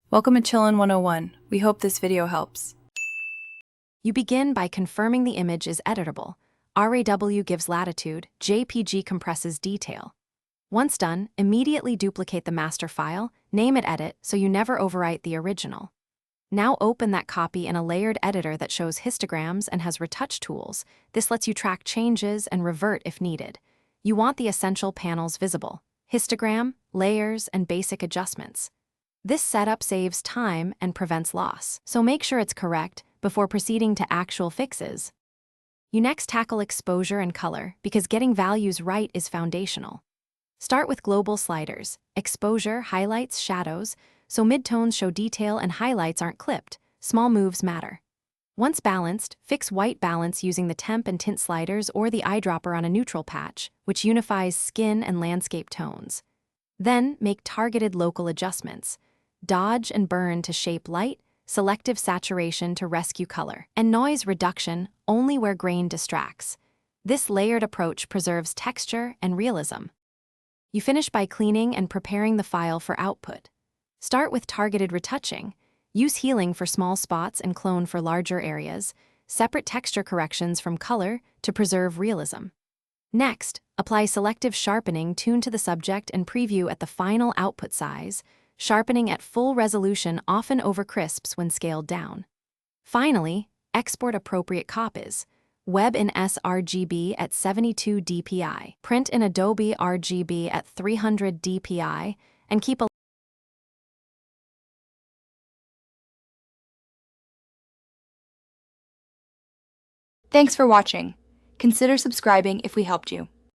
Welcome to Chillin' 101. We hope this video helps. You begin by confirming the image is editable. RAW gives latitude, JPG compresses detail. Once done, immediately duplicate the master file, name it edit so you never overwrite the original. Now open that copy in a layered editor that shows histograms and has retouch tools. This lets you track changes and revert if needed. You want the essential panels visible: histogram, layers, and basic adjustments. This setup saves time and prevents loss, so make sure it's correct before proceeding to actual fixes. You next tackle exposure and color because getting values right is foundational. Start with global sliders: exposure, highlights, shadows, so midtones show detail and highlights aren't clipped. Small moves matter. Once balanced, fix white balance using the temp and tint sliders or the eyedropper on a neutral patch, which unifies skin and landscape tones. Then make targeted local adjustments: dodge and burn to shape light, selective saturation to rescue color, and noise reduction only where grain distracts. This layered approach preserves texture and realism. You finish by cleaning and preparing the file for output. Start with targeted retouching. Use healing for small spots and clone for larger areas. Separate texture corrections from color to preserve realism. Next, apply selective sharpening tuned to the subject and preview at the final output size. Sharpening at full resolution often overcrisps when scaled down. Finally, export appropriate copies. Web in sRGB at 72 dpi, print in Adobe RGB at 300 dpi, and keep a Thanks for watching. Consider subscribing if we helped you.